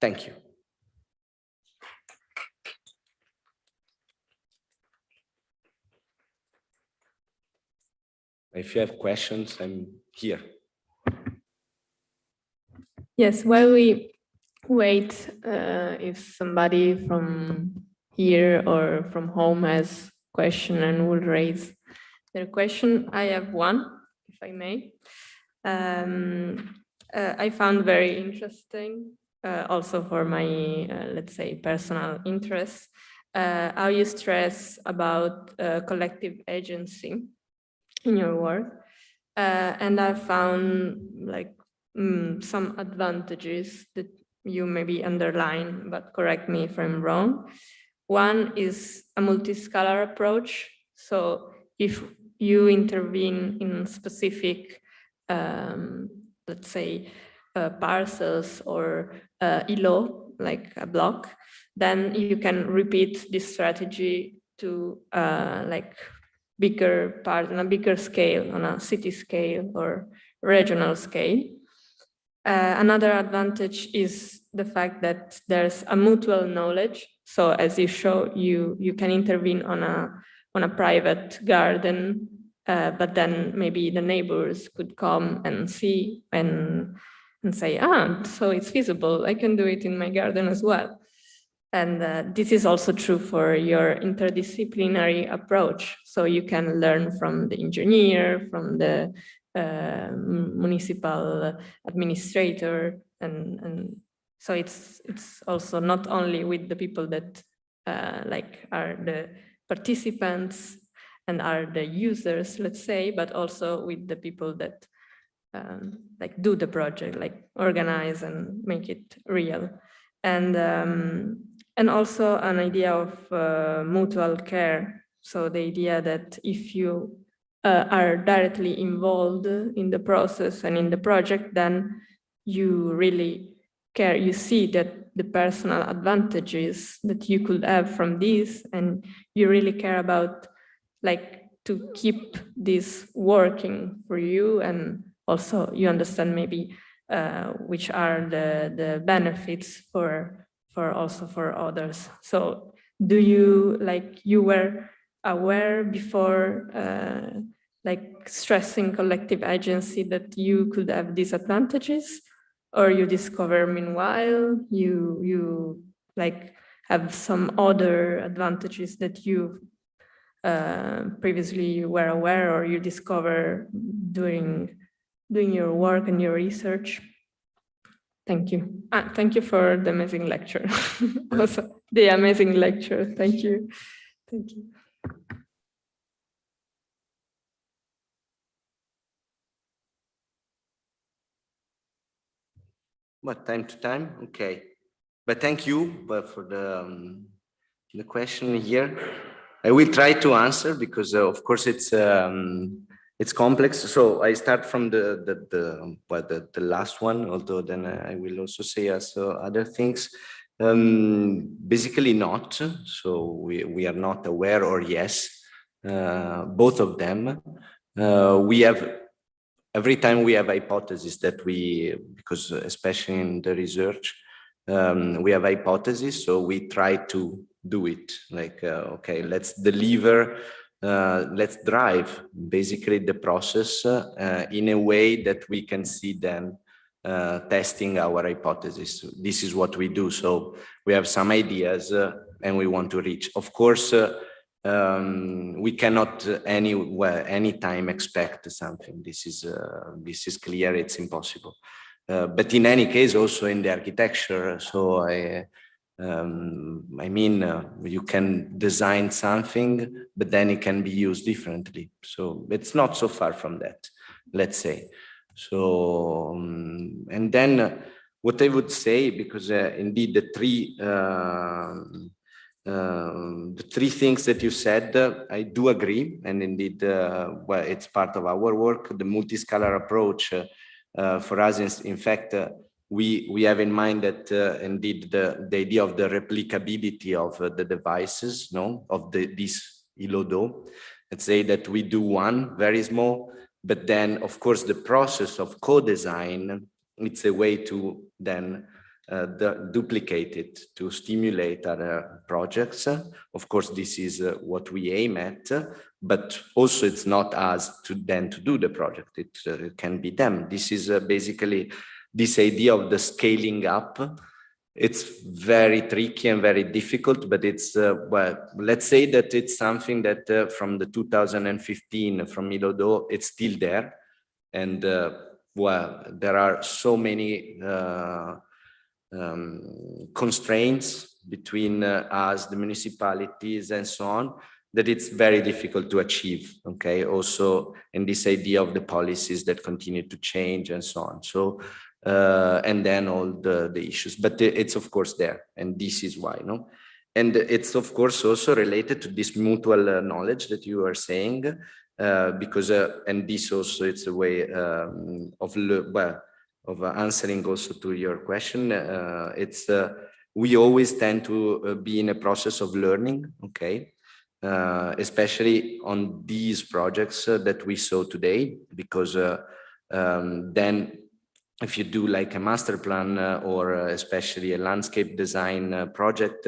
Thank you. If you have questions, I'm here. Yes, while we wait, if somebody from here or from home has a question and will raise their question, I have one, if I may. I found very interesting, also for my, let's say, personal interest, how you stress about collective agency in your work. And I found like some advantages that you maybe underline, but correct me if I'm wrong. One is a multi-scalar approach. So if you intervene in specific, let's say, parcels or ILO, like a block, then you can repeat this strategy to like bigger part on a bigger scale, on a city scale or regional scale. Another advantage is the fact that there's a mutual knowledge. So as you show, you can intervene on a private garden, but then maybe the neighbors could come and see and say, so it's feasible, I can do it in my garden as well. And this is also true for your interdisciplinary approach. So you can learn from the engineer, from the municipal administrator, and so it's also not only with the people that like are the participants and are the users, let's say, but also with the people that like do the project, like organize and make it real. And also an idea of mutual care. So the idea that if you are directly involved in the process and in the project, then you really care, you see that the personal advantages that you could have from this, and you really care about like to keep this working for you, and also you understand maybe which are the benefits for also for others. So do you, like, you were aware before like stressing collective agency that you could have these advantages, or you discover meanwhile you like have some other advantages that you previously were aware, or you discover doing your work and your research? Thank you. Thank you for the amazing lecture. Also, the amazing lecture. Thank you. Thank you. But time to time, okay. But thank you for the question here. I will try to answer because, of course, it's complex. So I start from the last one, although then I will also say also other things. Basically not. So we are not aware, or yes, both of them. We have every time we have hypotheses that because especially in the research, we have hypotheses, so we try to do it like, okay, let's deliver, let's drive basically the process in a way that we can see then testing our hypothesis. This is what we do. So we have some ideas and we want to reach. Of course, we cannot anytime expect something. This is clear. It's impossible. But in any case, also in the architecture. So I mean, you can design something, but then it can be used differently. So it's not so far from that, let's say. So, and then what I would say, because indeed the three things that you said, I do agree. And indeed, well, it's part of our work, the multiscalar approach. For us, in fact, we have in mind that indeed the idea of the replicability of the devices, no, of this Illudo. Let's say that we do one very small, but then of course the process of co-design, it's a way to then duplicate it, to stimulate other projects. Of course, this is what we aim at, but also it's not us to do the project. It can be them. This is basically this idea of the scaling up. It's very tricky and very difficult, but it's, well, let's say that it's something that from the 2015, from Illudo, it's still there. And well, there are so many constraints between us, the municipalities, and so on, that it's very difficult to achieve. Okay, also in this idea of the policies that continue to change and so on. So and then all the issues, but it's of course there, and this is why, no? And it's of course also related to this mutual knowledge that you are saying, because and this also, it's a way of answering also to your question. It's we always tend to be in a process of learning, okay, especially on these projects that we saw today, because then if you do like a master plan or especially a landscape design project,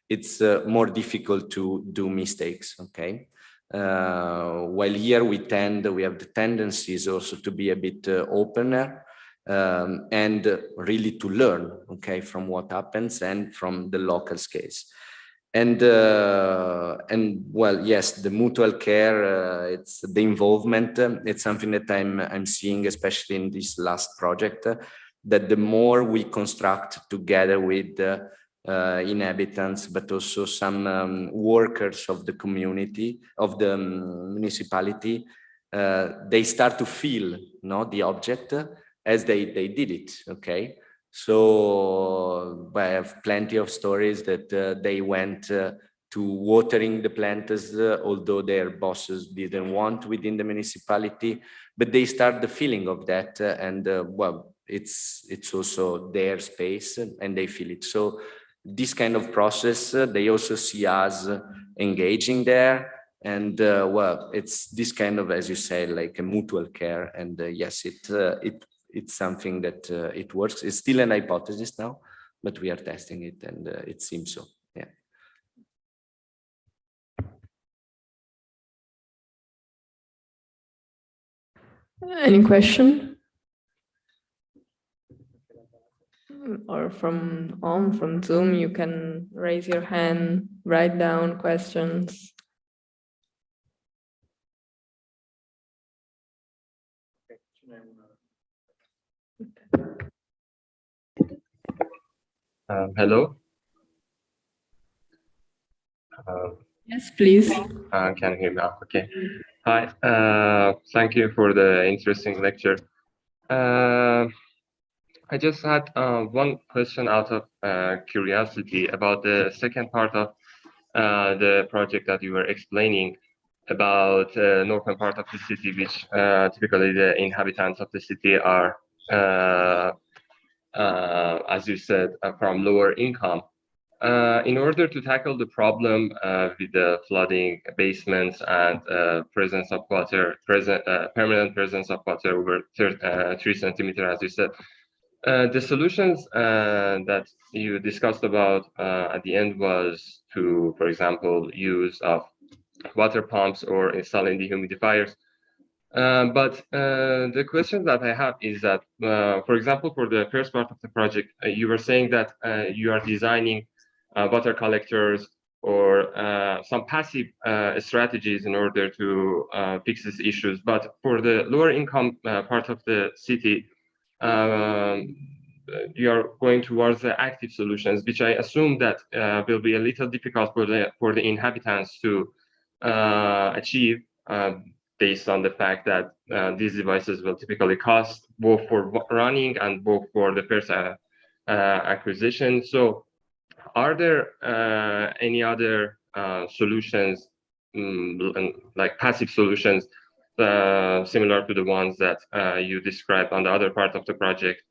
it's more difficult to do mistakes, okay? While here we have the tendencies also to be a bit opener, and really to learn, okay, from what happens and from the local scales. And well, yes, the mutual care, it's the involvement. It's something that I'm seeing, especially in this last project, that the more we construct together with inhabitants, but also some workers of the community, of the municipality, they start to feel, no, the object as they did it, okay? So I have plenty of stories that they went to watering the plants, although their bosses didn't want within the municipality, but they start the feeling of that, and well, it's also their space, and they feel it. So this kind of process, they also see us engaging there, and well, it's this kind of, as you say, like a mutual care, and yes, it's something that it works. It's still an hypothesis now, but we are testing it, and it seems so. Yeah. Any question? Or from Zoom, you can raise your hand, write down questions. Hello. Yes, please. Can you hear me? Okay. Hi. Thank you for the interesting lecture. I just had one question out of curiosity about the second part of the project that you were explaining about northern part of the city, which typically the inhabitants of the city are, as you said, from lower income. in order to tackle the problem with the flooding basements and presence of water, permanent presence of water over 3 centimeters, as you said, the solutions that you discussed about at the end was to, for example, use of water pumps or installing dehumidifiers. But the question that I have is that, for example, for the first part of the project, you were saying that you are designing water collectors or some passive strategies in order to fix these issues. But for the lower income part of the city, you are going towards the active solutions, which I assume that will be a little difficult for the inhabitants to achieve, based on the fact that these devices will typically cost both for running and both for the first acquisition. So are there any other solutions, like passive solutions, similar to the ones that you described on the other part of the project,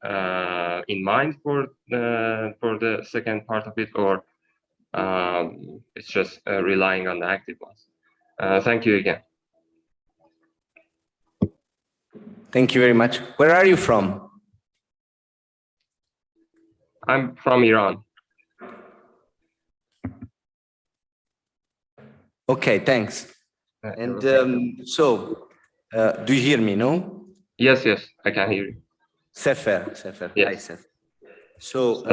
in mind for the second part of it, or it's just relying on the active ones? Thank you again. Thank you very much. Where are you from? I'm from Iran. Okay, thanks. And so, do you hear me, no? Yes, yes, I can hear you. Sefer. Yes. Hi, Sefer. So,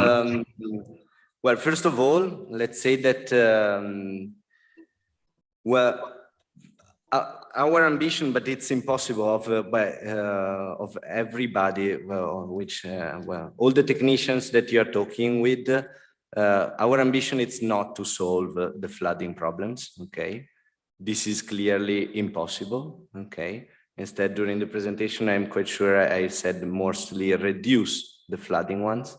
well, first of all, let's say that, well, our ambition, but it's impossible of everybody, well, all the technicians that you are talking with, our ambition is not to solve the flooding problems, okay? This is clearly impossible, okay? Instead, during the presentation, I'm quite sure I said mostly reduce the flooding ones.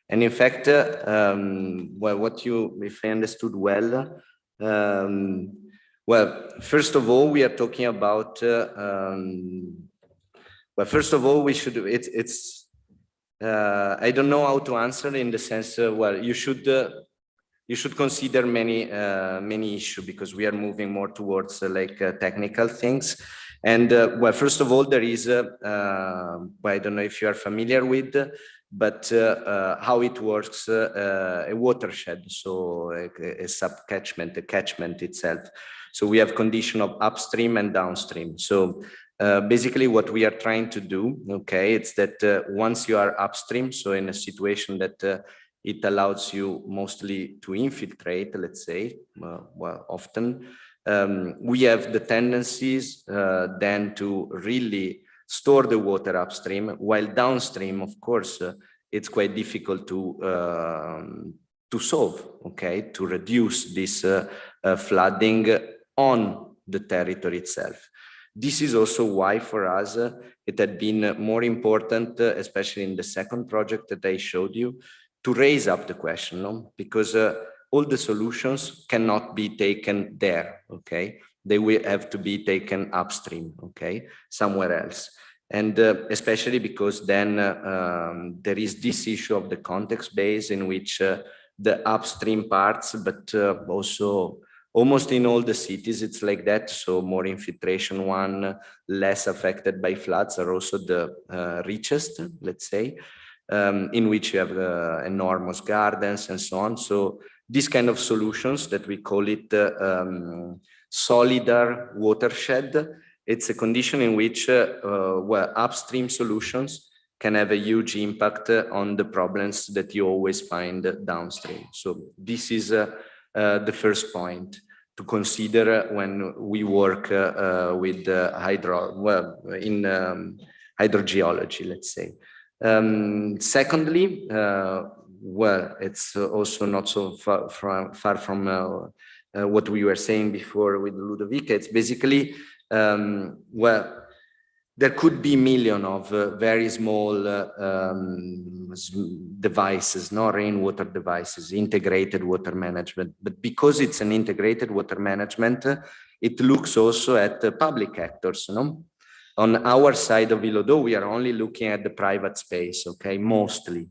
And in fact, well, if I understood well, well, first of all, we are talking about, well, first of all, we should, I don't know how to answer in the sense, well, you should consider many issues, because we are moving more towards like technical things. And well, first of all, there is, well, I don't know if you are familiar with, but how it works, a watershed, so a sub-catchment, a catchment itself. So we have condition of upstream and downstream. So basically what we are trying to do, okay, it's that once you are upstream, so in a situation that it allows you mostly to infiltrate, let's say, well, often, we have the tendencies then to really store the water upstream, while downstream, of course, it's quite difficult to solve, okay, to reduce this flooding on the territory itself. This is also why for us it had been more important, especially in the second project that I showed you, to raise up the question, no? Because all the solutions cannot be taken there, okay? They will have to be taken upstream, okay, somewhere else. And especially because then there is this issue of the context base in which the upstream parts, but also almost in all the cities, it's like that. So more infiltration one, less affected by floods, are also the richest, let's say, in which you have enormous gardens and so on. So these kind of solutions that we call it solidar watershed, it's a condition in which well, upstream solutions can have a huge impact on the problems that you always find downstream. So this is the first point to consider when we work with hydrogeology, let's say. Secondly, well, it's also not so far from what we were saying before with Ludovica. It's basically, well, there could be millions of very small devices, no, rainwater devices, integrated water management. But because it's an integrated water management, it looks also at public actors, no? On our side of Illudo, we are only looking at the private space, okay, mostly.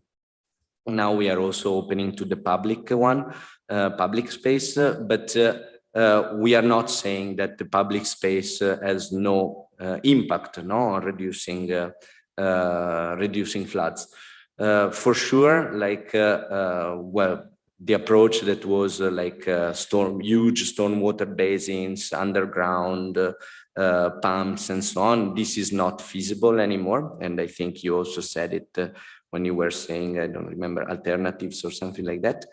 Now we are also opening to the public one, public space, but we are not saying that the public space has no impact, on reducing floods. For sure, like well, the approach that was like huge stormwater basins, underground pumps, and so on. This is not feasible anymore, and I think you also said it when you were saying, I don't remember, alternatives or something like that.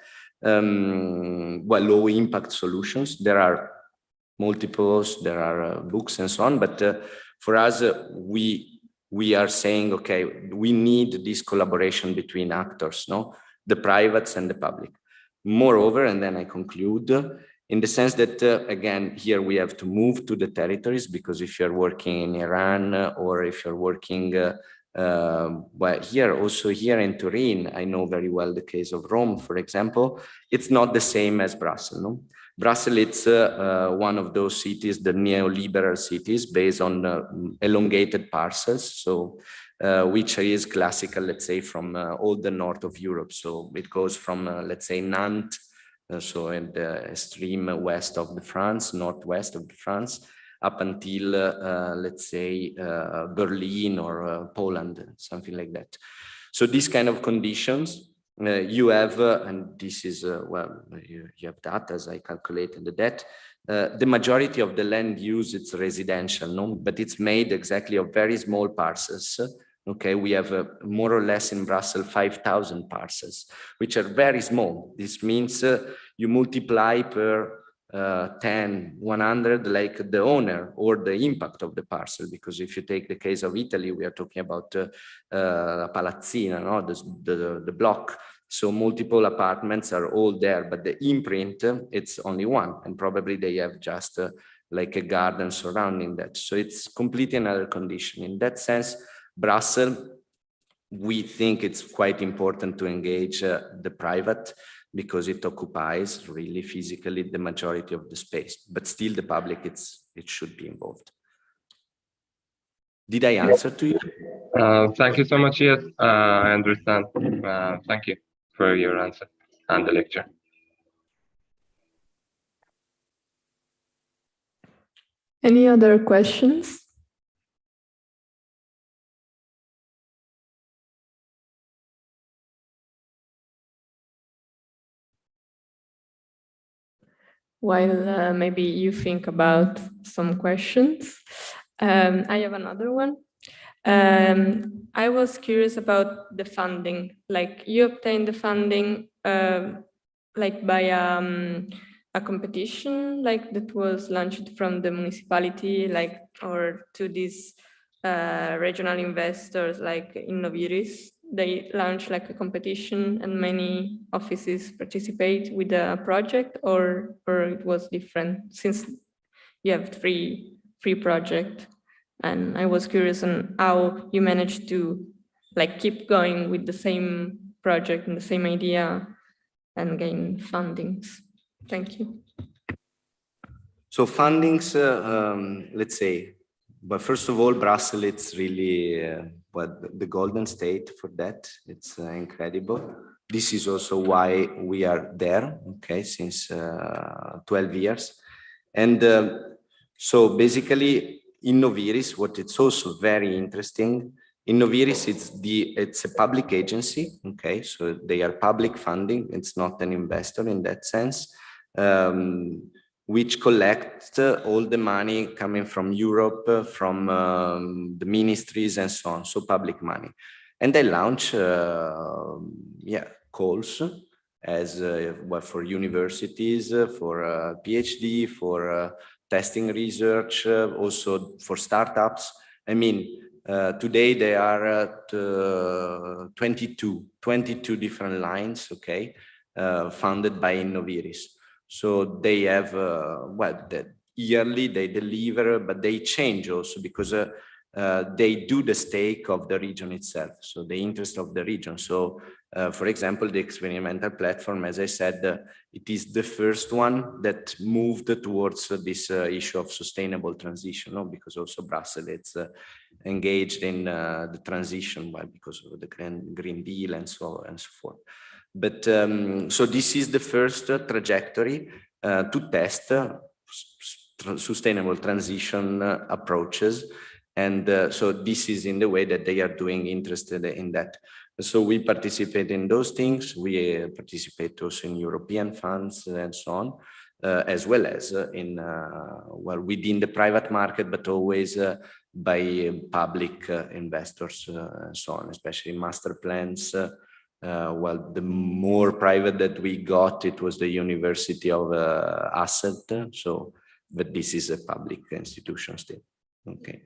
Well, low impact solutions. There are multiples, there are books and so on, but for us, we are saying, okay, we need this collaboration between actors, the privates and the public. Moreover, and then I conclude, in the sense that, again, here we have to move to the territories, because if you're working in Iran or if you're working well, here in Turin, I know very well the case of Rome, for example. It's not the same as Brussels. No? Brussels, it's one of those cities, the neoliberal cities, based on elongated parcels, so which is classical, let's say, from all the north of Europe. So it goes from, let's say, Nantes, so in the extreme west of the France, northwest of the France, up until, let's say, Berlin or Poland, something like that. So these kind of conditions, you have, and this is, well, you have that, as I calculated that, the majority of the land use, it's residential, no? But it's made exactly of very small parcels. Okay, we have more or less in Brussels 5,000 parcels, which are very small. This means you multiply per 10, 100, like the owner or the impact of the parcel. Because if you take the case of Italy, we are talking about Palazzina, no? the block. So multiple apartments are all there, but the imprint, it's only one, and probably they have just like a garden surrounding that. So it's completely another condition. In that sense, Brussels, we think it's quite important to engage the private, because it occupies really physically the majority of the space, but still the public, it should be involved. Did I answer to you? Thank you so much. Yes, I understand. Thank you for your answer and the lecture. Any other questions? While maybe you think about some questions, I have another one. I was curious about the funding. Like, you obtained the funding like by a competition, like that was launched from the municipality, like, or to these regional investors, like Innoviris. They launch like a competition and many offices participate with a project, or it was different, since you have three projects. And I was curious on how you managed to like keep going with the same project and the same idea and gain fundings. Thank you. So fundings, let's say, but first of all, Brussels, it's really the golden state for that. It's incredible. This is also why we are there, okay, since 12 years. And so basically, Innoviris, what it's also very interesting, Innoviris, it's a public agency, okay, so they are public funding. It's not an investor in that sense. Which collect all the money coming from Europe, from the ministries and so on, so public money. And they launch, calls as well, for universities, for PhD, for testing research, also for startups. I mean, today they are at 22 different lines, okay, funded by Innoviris. So they have, well, yearly they deliver, but they change also, because they do the stake of the region itself, so the interest of the region. So, for example, the experimental platform, as I said, it is the first one that moved towards this issue of sustainable transition, because also Brussels, it's engaged in the transition, well, because of the Green Deal and so on and so forth. But so this is the first trajectory to test sustainable transition approaches. And so this is in the way that they are doing, interested in that. So we participate in those things. We participate also in European funds and so on, as well as in, well, within the private market, but always by public investors and so on, especially master plans. Well, the more private that we got, it was the University of Asset. So, but this is a public institution still. Okay.